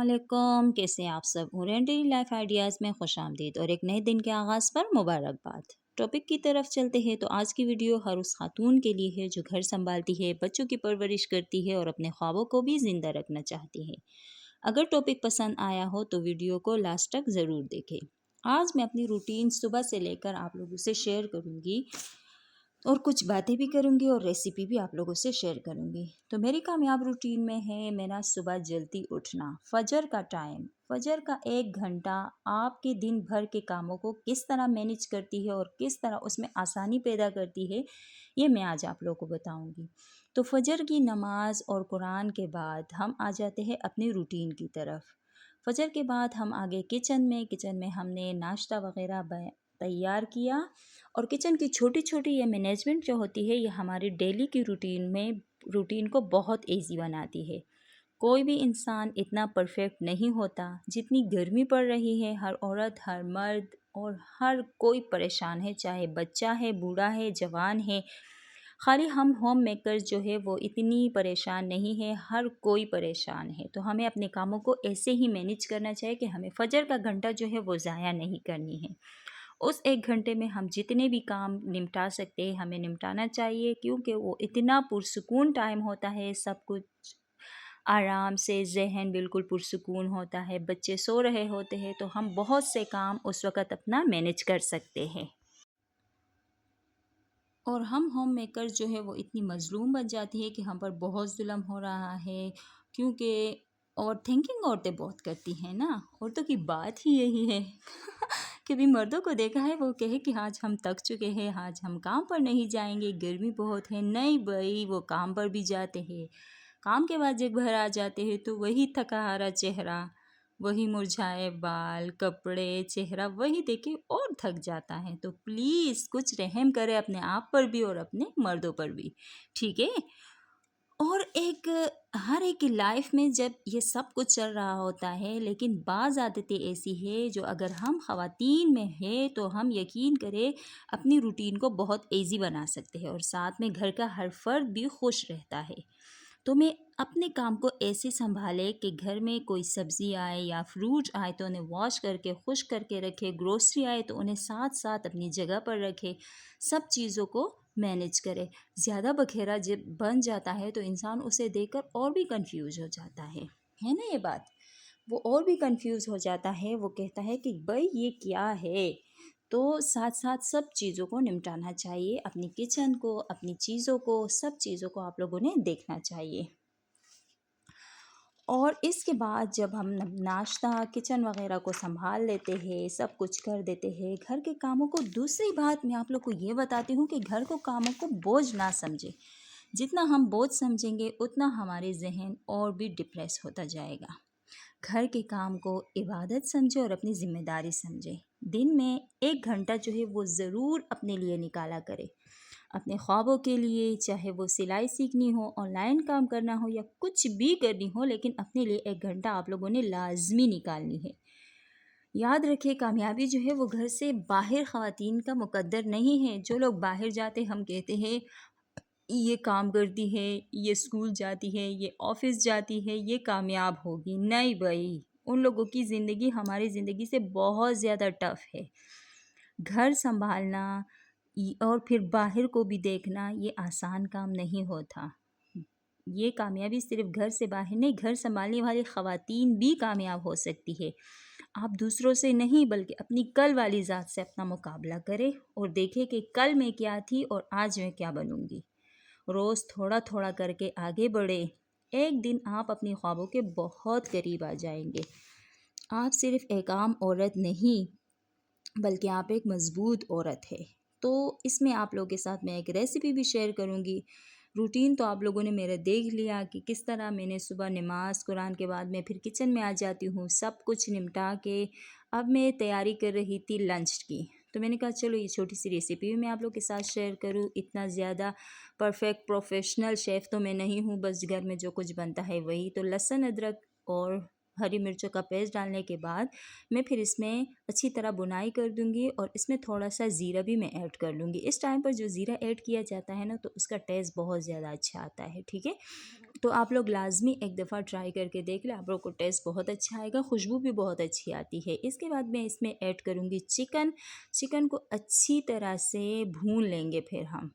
अस्सलामुअलैकुम। कैसे हैं आप सब? ओरिएंट डेली लाइफ आइडियाज़ में खुश आमदीद और एक नए दिन के आगाज़ पर मुबारकबाद। टॉपिक की तरफ चलते हैं तो आज की वीडियो हर उस खातून के लिए है जो घर संभालती है, बच्चों की परवरिश करती है और अपने ख्वाबों को भी ज़िंदा रखना चाहती है। अगर टॉपिक पसंद आया हो तो वीडियो को लास्ट तक ज़रूर देखें। आज मैं अपनी रूटीन सुबह से लेकर आप लोगों से शेयर करूँगी और कुछ बातें भी करूँगी और रेसिपी भी आप लोगों से शेयर करूँगी। तो मेरी कामयाब रूटीन में है मेरा सुबह जल्दी उठना, फजर का टाइम। फजर का 1 घंटा आपके दिन भर के कामों को किस तरह मैनेज करती है और किस तरह उसमें आसानी पैदा करती है, ये मैं आज आप लोगों को बताऊँगी। तो फजर की नमाज और कुरान के बाद हम आ जाते हैं अपनी रूटीन की तरफ। फजर के बाद हम आगे किचन में हमने नाश्ता वगैरह तैयार किया और किचन की छोटी छोटी ये मैनेजमेंट जो होती है ये हमारी डेली की रूटीन को बहुत इजी बनाती है। कोई भी इंसान इतना परफेक्ट नहीं होता। जितनी गर्मी पड़ रही है हर औरत हर मर्द और हर कोई परेशान है, चाहे बच्चा है, बूढ़ा है, जवान है। खाली हम होम मेकर्स जो है वो इतनी परेशान नहीं है, हर कोई परेशान है। तो हमें अपने कामों को ऐसे ही मैनेज करना चाहिए कि हमें फजर का घंटा जो है वो ज़ाया नहीं करनी है। उस 1 घंटे में हम जितने भी काम निपटा सकते हैं हमें निपटाना चाहिए, क्योंकि वो इतना पुरसुकून टाइम होता है। सब कुछ आराम से, ज़हन बिल्कुल पुरसुकून होता है, बच्चे सो रहे होते हैं तो हम बहुत से काम उस वक़्त अपना मैनेज कर सकते हैं। और हम होम मेकर्स जो है वो इतनी मज़लूम बन जाती है कि हम पर बहुत जुल्म हो रहा है, क्योंकि और थिंकिंग औरतें बहुत करती हैं ना। औरतों की बात ही यही है कभी मर्दों को देखा है वो कहे कि आज हम थक चुके हैं, आज हम काम पर नहीं जाएंगे, गर्मी बहुत है। नहीं भाई, वो काम पर भी जाते हैं। काम के बाद जब घर आ जाते हैं तो वही थका हारा चेहरा, वही मुरझाए बाल, कपड़े, चेहरा वही देखे और थक जाता है। तो प्लीज़ कुछ रहम करें अपने आप पर भी और अपने मर्दों पर भी, ठीक है। और एक हर एक की लाइफ में जब ये सब कुछ चल रहा होता है, लेकिन बाज़ आदतें ऐसी है जो अगर हम ख़वातीन में है तो हम यकीन करें अपनी रूटीन को बहुत इजी बना सकते हैं और साथ में घर का हर फर्द भी खुश रहता है। तो मैं अपने काम को ऐसे संभाले कि घर में कोई सब्ज़ी आए या फ्रूट आए तो उन्हें वॉश करके खुश करके रखे, ग्रोसरी आए तो उन्हें साथ साथ अपनी जगह पर रखे, सब चीज़ों को मैनेज करे। ज़्यादा बखेरा जब बन जाता है तो इंसान उसे देखकर और भी कंफ्यूज हो जाता है ना ये बात। वो और भी कंफ्यूज हो जाता है, वो कहता है कि भाई ये क्या है। तो साथ साथ सब चीज़ों को निपटाना चाहिए, अपनी किचन को, अपनी चीज़ों को, सब चीज़ों को आप लोगों ने देखना चाहिए। और इसके बाद जब हम नाश्ता किचन वगैरह को संभाल लेते हैं, सब कुछ कर देते हैं घर के कामों को। दूसरी बात मैं आप लोग को ये बताती हूँ कि घर को कामों को बोझ ना समझे। जितना हम बोझ समझेंगे उतना हमारे जहन और भी डिप्रेस होता जाएगा। घर के काम को इबादत समझे और अपनी ज़िम्मेदारी समझे। दिन में 1 घंटा जो है वो ज़रूर अपने लिए निकाला करे, अपने ख्वाबों के लिए। चाहे वो सिलाई सीखनी हो, ऑनलाइन काम करना हो या कुछ भी करनी हो, लेकिन अपने लिए 1 घंटा आप लोगों ने लाजमी निकालनी है। याद रखिए, कामयाबी जो है वो घर से बाहर ख़वातीन का मुकद्दर नहीं है। जो लोग बाहर जाते हम कहते हैं ये काम करती है, ये स्कूल जाती है, ये ऑफिस जाती है, ये कामयाब होगी। नहीं भाई, उन लोगों की ज़िंदगी हमारी ज़िंदगी से बहुत ज़्यादा टफ़ है। घर संभालना और फिर बाहर को भी देखना ये आसान काम नहीं होता। ये कामयाबी सिर्फ घर से बाहर नहीं, घर संभालने वाली ख़वातीन भी कामयाब हो सकती है। आप दूसरों से नहीं बल्कि अपनी कल वाली ज़ात से अपना मुकाबला करें और देखें कि कल मैं क्या थी और आज मैं क्या बनूंगी। रोज़ थोड़ा थोड़ा करके आगे बढ़े। एक दिन आप अपनी ख्वाबों के बहुत करीब आ जाएंगे। आप सिर्फ एक आम औरत नहीं बल्कि आप एक मज़बूत औरत है। तो इसमें आप लोगों के साथ मैं एक रेसिपी भी शेयर करूँगी। रूटीन तो आप लोगों ने मेरा देख लिया कि किस तरह मैंने सुबह नमाज कुरान के बाद मैं फिर किचन में आ जाती हूँ, सब कुछ निपटा के अब मैं तैयारी कर रही थी लंच की। तो मैंने कहा चलो ये छोटी सी रेसिपी भी मैं आप लोग के साथ शेयर करूँ। इतना ज़्यादा परफेक्ट प्रोफेशनल शेफ़ तो मैं नहीं हूँ, बस घर में जो कुछ बनता है वही। तो लहसुन अदरक और हरी मिर्चों का पेस्ट डालने के बाद मैं फिर इसमें अच्छी तरह बुनाई कर दूंगी और इसमें थोड़ा सा ज़ीरा भी मैं ऐड कर लूँगी। इस टाइम पर जो ज़ीरा ऐड किया जाता है ना तो उसका टेस्ट बहुत ज़्यादा अच्छा आता है, ठीक है। تو آپ لوگ لازمی ایک دفعہ ٹرائی کر کے دیکھ لیں، آپ لوگ کو ٹیسٹ بہت اچھا آئے گا، خوشبو بھی بہت اچھی آتی ہے۔ اس کے بعد میں اس میں ایڈ کروں گی چکن۔ چکن کو اچھی طرح سے بھون لیں گے پھر ہم،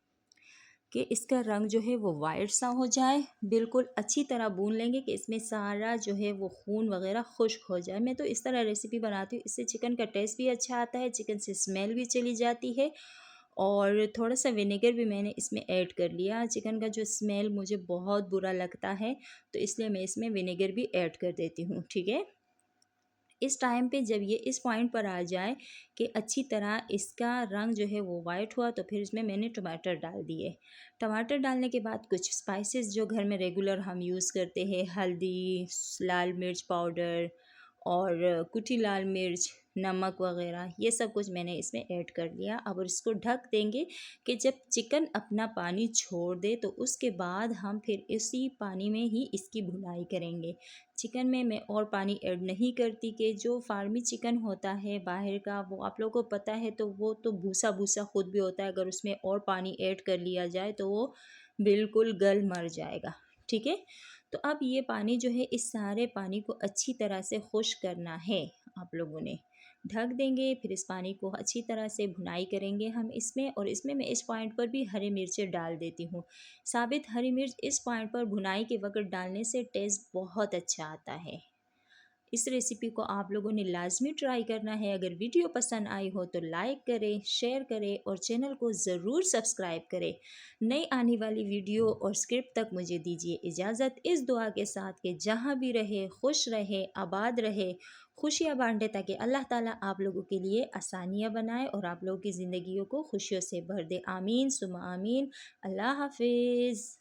کہ اس کا رنگ جو ہے وہ وائٹ سا ہو جائے، بالکل اچھی طرح بھون لیں گے کہ اس میں سارا جو ہے وہ خون وغیرہ خشک ہو جائے۔ میں تو اس طرح ریسیپی بناتی ہوں، اس سے چکن کا ٹیسٹ بھی اچھا آتا ہے، چکن سے اسمیل بھی چلی جاتی ہے، اور تھوڑا سا ونیگر بھی میں نے اس میں ایڈ کر لیا۔ چکن کا جو اسمیل مجھے بہت برا لگتا ہے، تو اس لیے میں اس میں ونیگر بھی ایڈ کر دیتی ہوں، ٹھیک ہے۔ اس ٹائم پہ جب یہ اس پوائنٹ پر آ جائے کہ اچھی طرح اس کا رنگ جو ہے وہ وائٹ ہوا، تو پھر اس میں نے ٹماٹر ڈال دیے۔ ٹماٹر ڈالنے کے بعد کچھ اسپائسز جو گھر میں ریگولر ہم یوز کرتے ہیں، ہلدی، لال مرچ پاؤڈر اور کٹی لال مرچ، نمک وغیرہ، یہ سب کچھ میں نے اس میں ایڈ کر لیا۔ اب اس کو ڈھک دیں گے کہ جب چکن اپنا پانی چھوڑ دے تو اس کے بعد ہم پھر اسی پانی میں ہی اس کی بھونائی کریں گے۔ چکن میں اور پانی ایڈ نہیں کرتی، کہ جو فارمی چکن ہوتا ہے باہر کا، وہ آپ لوگوں کو پتہ ہے، تو وہ تو بھوسا بھوسا خود بھی ہوتا ہے، اگر اس میں اور پانی ایڈ کر لیا جائے تو وہ بالکل گل مر جائے گا، ٹھیک ہے۔ تو اب یہ پانی جو ہے، اس سارے پانی کو اچھی طرح سے خشک کرنا ہے، آپ لوگوں نے ڈھک دیں گے، پھر اس پانی کو اچھی طرح سے بھونائی کریں گے ہم اس میں، اور اس میں اس پوائنٹ پر بھی ہری مرچیں ڈال دیتی ہوں۔ ثابت ہری مرچ اس پوائنٹ پر بھونائی کے وقت ڈالنے سے ٹیسٹ بہت اچھا آتا ہے۔ اس ریسیپی کو آپ لوگوں نے لازمی ٹرائی کرنا ہے۔ اگر ویڈیو پسند آئی ہو تو لائک کریں، شیئر کریں اور چینل کو ضرور سبسکرائب کریں۔ نئی آنے والی ویڈیو اور اسکرپٹ تک مجھے دیجیے اجازت، اس دعا کے ساتھ کہ جہاں بھی رہے خوش رہے، آباد رہے، خوشیاں بانٹے، تاکہ اللہ تعالیٰ آپ لوگوں کے لیے آسانیاں بنائے اور آپ لوگوں کی زندگیوں کو خوشیوں سے بھر دے۔ آمین ثم آمین۔ اللہ حافظ۔